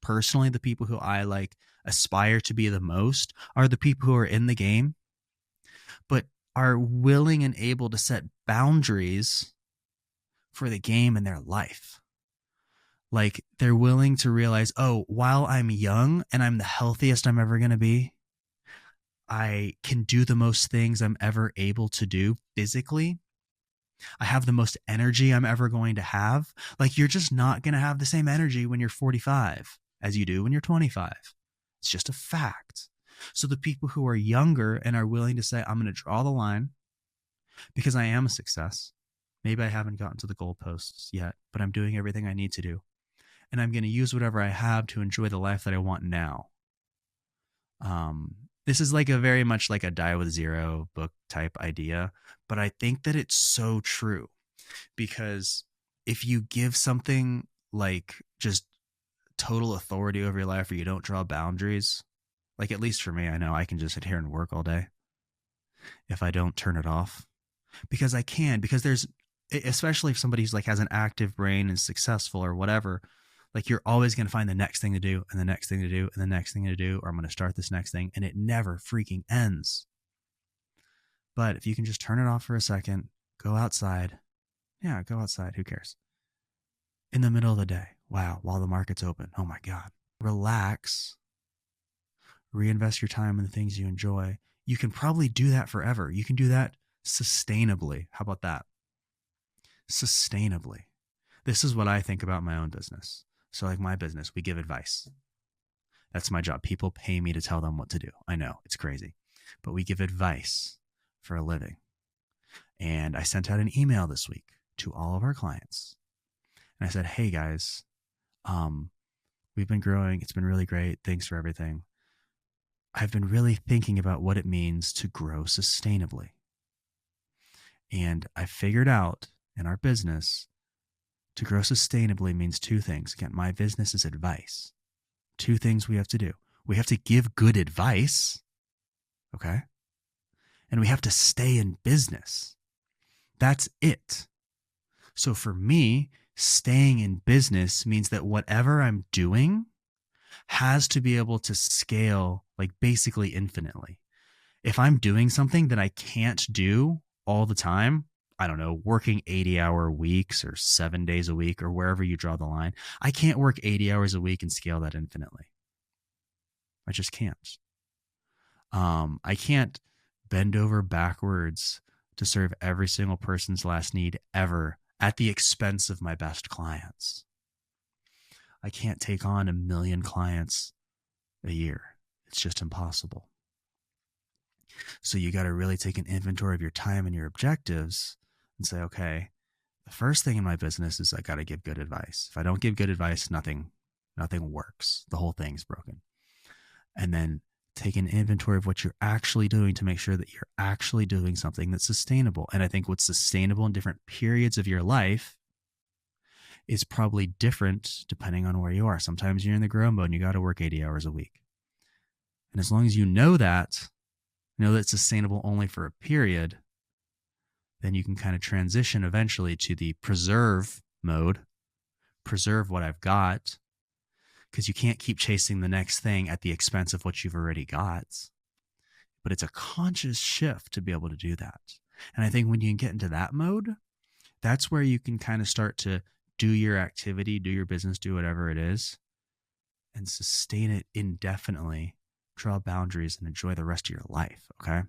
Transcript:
personally, the people who I like aspire to be the most are the people who are in the game, but are willing and able to set boundaries for the game in their life. Like they're willing to realize, oh, while I'm young and I'm the healthiest I'm ever going to be, I can do the most things I'm ever able to do physically. I have the most energy I'm ever going to have. Like you're just not going to have the same energy when you're 45 as you do when you're 25. It's just a fact. So the people who are younger and are willing to say, I'm going to draw the line because I am a success. Maybe I haven't gotten to the goalposts yet, but I'm doing everything I need to do. And I'm going to use whatever I have to enjoy the life that I want now. This is like a very much like a Die with Zero book type idea, but I think that it's so true because if you give something like just total authority over your life or you don't draw boundaries, like at least for me, I know I can just sit here and work all day if I don't turn it off because I can, because there's, especially if somebody's like has an active brain and successful or whatever, like you're always going to find the next thing to do and the next thing to do and the next thing to do, or I'm going to start this next thing, and it never freaking ends. But if you can just turn it off for a second, go outside. Yeah, go outside. Who cares? In the middle of the day. Wow. While the market's open. Oh my God. Relax. Reinvest your time in the things you enjoy. You can probably do that forever. You can do that sustainably. How about that? Sustainably. This is what I think about my own business. So like my business, we give advice. That's my job. People pay me to tell them what to do. I know it's crazy, but we give advice for a living. And I sent out an email this week to all of our clients. And I said, hey guys, we've been growing. It's been really great. Thanks for everything. I've been really thinking about what it means to grow sustainably. And I figured out in our business, to grow sustainably means two things. Again, my business is advice. Two things we have to do. We have to give good advice, okay? And we have to stay in business. That's it. So for me, staying in business means that whatever I'm doing has to be able to scale like basically infinitely. If I'm doing something that I can't do all the time, I don't know, working 80-hour weeks or 7 days a week or wherever you draw the line, I can't work 80 hours a week and scale that infinitely. I just can't. I can't bend over backwards to serve every single person's last need ever at the expense of my best clients. I can't take on 1 million clients a year. It's just impossible. So you got to really take an inventory of your time and your objectives and say, okay, the first thing in my business is I got to give good advice. If I don't give good advice, nothing works. The whole thing's broken. And then take an inventory of what you're actually doing to make sure that you're actually doing something that's sustainable. And I think what's sustainable in different periods of your life is probably different depending on where you are. Sometimes you're in the grow mode and you got to work 80 hours a week. And as long as you know that it's sustainable only for a period, then you can kind of transition eventually to the preserve mode, preserve what I've got, because you can't keep chasing the next thing at the expense of what you've already got. But it's a conscious shift to be able to do that. And I think when you can get into that mode, that's where you can kind of start to do your activity, do your business, do whatever it is, and sustain it indefinitely, draw boundaries, and enjoy the rest of your life, okay?